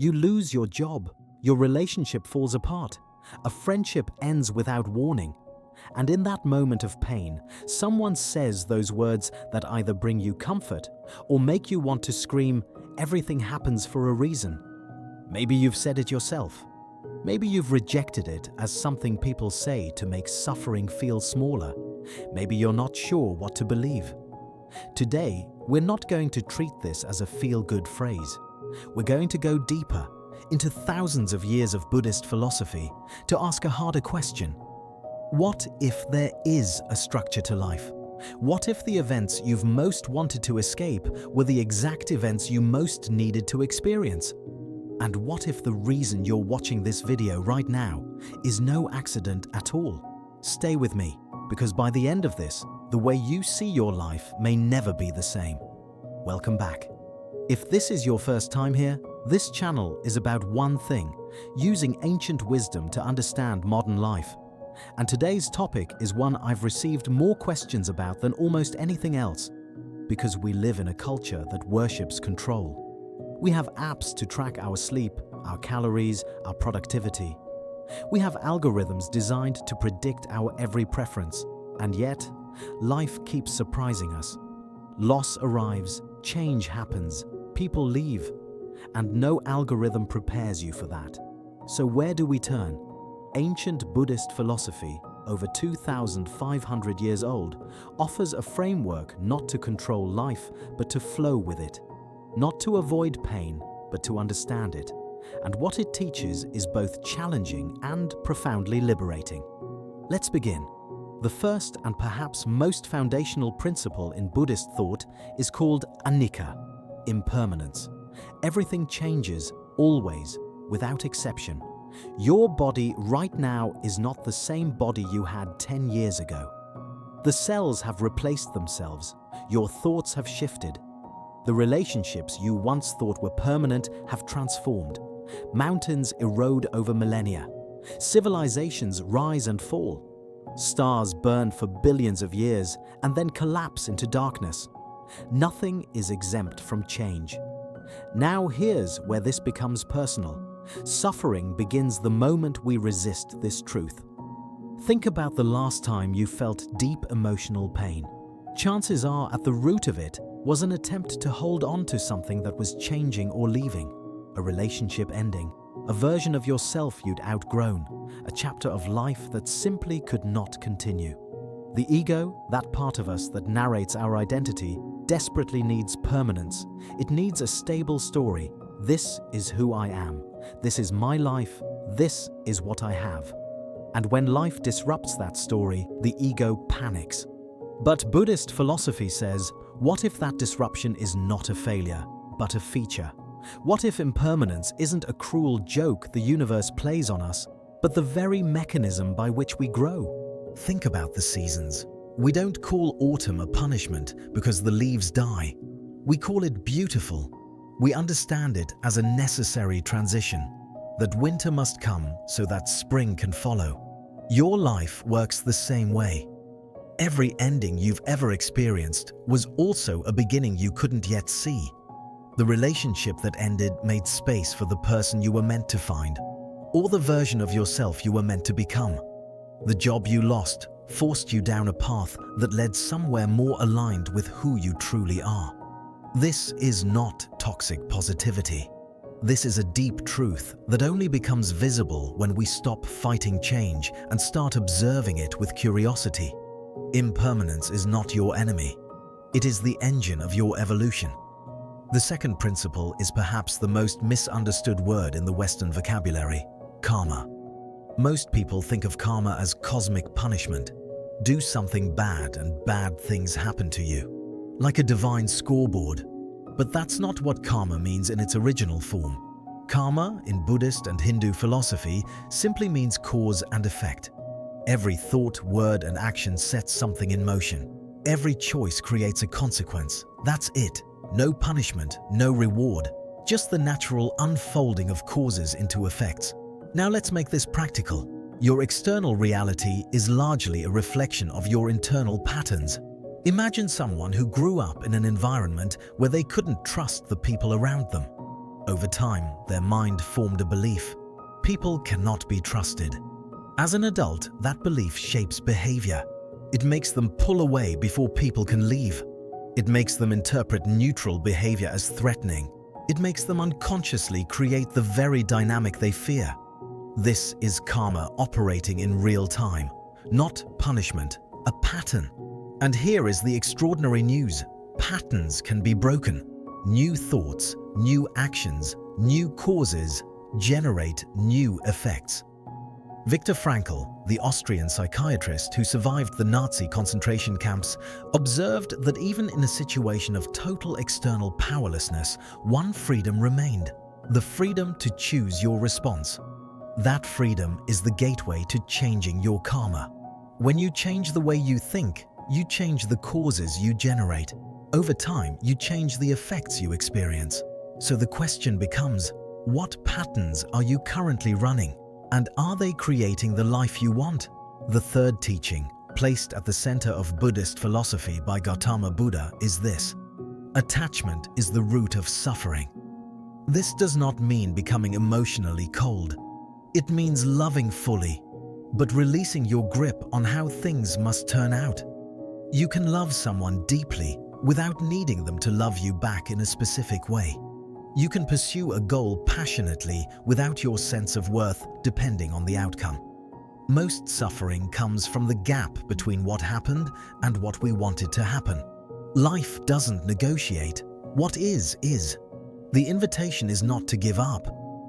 You lose your job, your relationship falls apart, a friendship ends without warning. And in that moment of pain, someone says those words that either bring you comfort or make you want to scream, "Everything happens for a reason." Maybe you've said it yourself. Maybe you've rejected it as something people say to make suffering feel smaller. Maybe you're not sure what to believe. Today, we're not going to treat this as a feel-good phrase. We're going to go deeper into thousands of years of Buddhist philosophy to ask a harder question. What if there is a structure to life? What if the events you've most wanted to escape were the exact events you most needed to experience? And what if the reason you're watching this video right now is no accident at all? Stay with me, because by the end of this, the way you see your life may never be the same. Welcome back. If this is your first time here, this channel is about one thing: using ancient wisdom to understand modern life. And today's topic is one I've received more questions about than almost anything else, because we live in a culture that worships control. We have apps to track our sleep, our calories, our productivity. We have algorithms designed to predict our every preference, and yet, life keeps surprising us. Loss arrives, change happens, people leave, and no algorithm prepares you for that. So where do we turn? Ancient Buddhist philosophy, over 2,500 years old, offers a framework not to control life, but to flow with it. Not to avoid pain, but to understand it. And what it teaches is both challenging and profoundly liberating. Let's begin. The first and perhaps most foundational principle in Buddhist thought is called Anicca, impermanence. Everything changes, always, without exception. Your body right now is not the same body you had 10 years ago. The cells have replaced themselves. Your thoughts have shifted. The relationships you once thought were permanent have transformed. Mountains erode over millennia. Civilizations rise and fall. Stars burn for billions of years and then collapse into darkness. Nothing is exempt from change. Now here's where this becomes personal. Suffering begins the moment we resist this truth. Think about the last time you felt deep emotional pain. Chances are at the root of it was an attempt to hold on to something that was changing or leaving, a relationship ending, a version of yourself you'd outgrown, a chapter of life that simply could not continue. The ego, that part of us that narrates our identity, desperately needs permanence. It needs a stable story. This is who I am. This is my life. This is what I have. And when life disrupts that story, the ego panics. But Buddhist philosophy says, what if that disruption is not a failure, but a feature? What if impermanence isn't a cruel joke the universe plays on us, but the very mechanism by which we grow? Think about the seasons. We don't call autumn a punishment because the leaves die. We call it beautiful. We understand it as a necessary transition, that winter must come so that spring can follow. Your life works the same way. Every ending you've ever experienced was also a beginning you couldn't yet see. The relationship that ended made space for the person you were meant to find, or the version of yourself you were meant to become. The job you lost forced you down a path that led somewhere more aligned with who you truly are. This is not toxic positivity. This is a deep truth that only becomes visible when we stop fighting change and start observing it with curiosity. Impermanence is not your enemy. It is the engine of your evolution. The second principle is perhaps the most misunderstood word in the Western vocabulary: karma. Most people think of karma as cosmic punishment. Do something bad and bad things happen to you, like a divine scoreboard. But that's not what karma means in its original form. Karma, in Buddhist and Hindu philosophy, simply means cause and effect. Every thought, word, and action sets something in motion. Every choice creates a consequence. That's it. No punishment, no reward. Just the natural unfolding of causes into effects. Now let's make this practical. Your external reality is largely a reflection of your internal patterns. Imagine someone who grew up in an environment where they couldn't trust the people around them. Over time, their mind formed a belief: people cannot be trusted. As an adult, that belief shapes behavior. It makes them pull away before people can leave. It makes them interpret neutral behavior as threatening. It makes them unconsciously create the very dynamic they fear. This is karma operating in real time, not punishment, a pattern. And here is the extraordinary news: patterns can be broken. New thoughts, new actions, new causes generate new effects. Viktor Frankl, the Austrian psychiatrist who survived the Nazi concentration camps, observed that even in a situation of total external powerlessness, one freedom remained: the freedom to choose your response. That freedom is the gateway to changing your karma. When you change the way you think, you change the causes you generate. Over time, you change the effects you experience. So the question becomes, what patterns are you currently running? And are they creating the life you want? The third teaching, placed at the center of Buddhist philosophy by Gautama Buddha, is this: attachment is the root of suffering. This does not mean becoming emotionally cold. It means loving fully, but releasing your grip on how things must turn out. You can love someone deeply without needing them to love you back in a specific way. You can pursue a goal passionately without your sense of worth depending on the outcome. Most suffering comes from the gap between what happened and what we wanted to happen. Life doesn't negotiate. What is, is. The invitation is not to give up.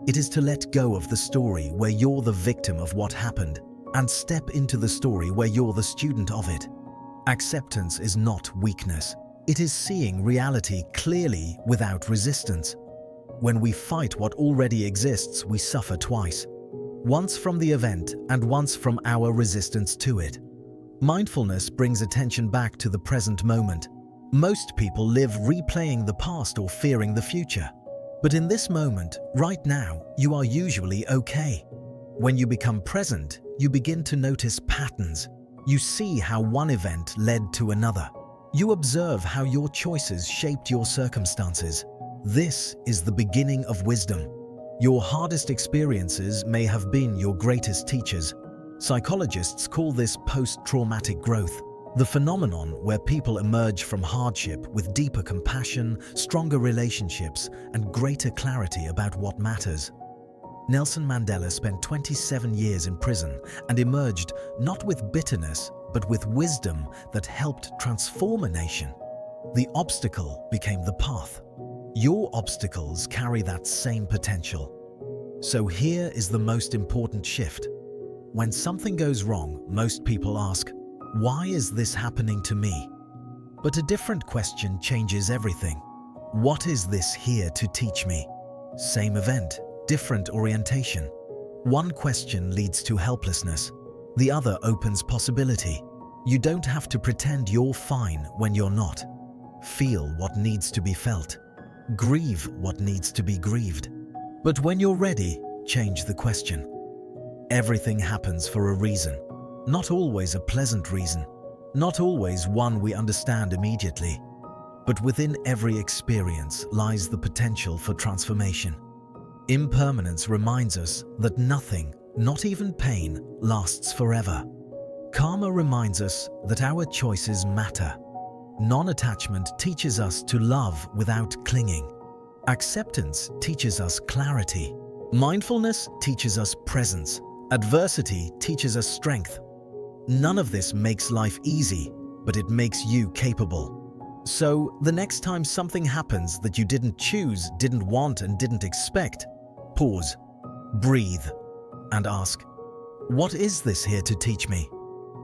It is to let go of the story where you're the victim of what happened and step into the story where you're the student of it. Acceptance is not weakness. It is seeing reality clearly without resistance. When we fight what already exists, we suffer twice. Once from the event and once from our resistance to it. Mindfulness brings attention back to the present moment. Most people live replaying the past or fearing the future. But in this moment, right now, you are usually okay. When you become present, you begin to notice patterns. You see how one event led to another. You observe how your choices shaped your circumstances. This is the beginning of wisdom. Your hardest experiences may have been your greatest teachers. Psychologists call this post-traumatic growth, the phenomenon where people emerge from hardship with deeper compassion, stronger relationships, and greater clarity about what matters. Nelson Mandela spent 27 years in prison and emerged not with bitterness, but with wisdom that helped transform a nation. The obstacle became the path. Your obstacles carry that same potential. So here is the most important shift. When something goes wrong, most people ask, why is this happening to me? But a different question changes everything. What is this here to teach me? Same event, different orientation. One question leads to helplessness. The other opens possibility. You don't have to pretend you're fine when you're not. Feel what needs to be felt. Grieve what needs to be grieved. But when you're ready, change the question. Everything happens for a reason. Not always a pleasant reason. Not always one we understand immediately. But within every experience lies the potential for transformation. Impermanence reminds us that nothing, not even pain, lasts forever. Karma reminds us that our choices matter. Non-attachment teaches us to love without clinging. Acceptance teaches us clarity. Mindfulness teaches us presence. Adversity teaches us strength. None of this makes life easy, but it makes you capable. So, the next time something happens that you didn't choose, didn't want, and didn't expect, pause, breathe, and ask, what is this here to teach me?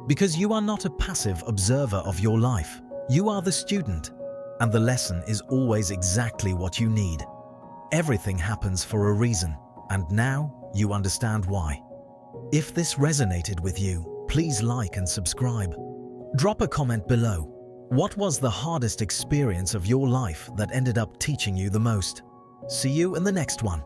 Because you are not a passive observer of your life. You are the student, and the lesson is always exactly what you need. Everything happens for a reason, and now you understand why. If this resonated with you, please like and subscribe. Drop a comment below. What was the hardest experience of your life that ended up teaching you the most? See you in the next one.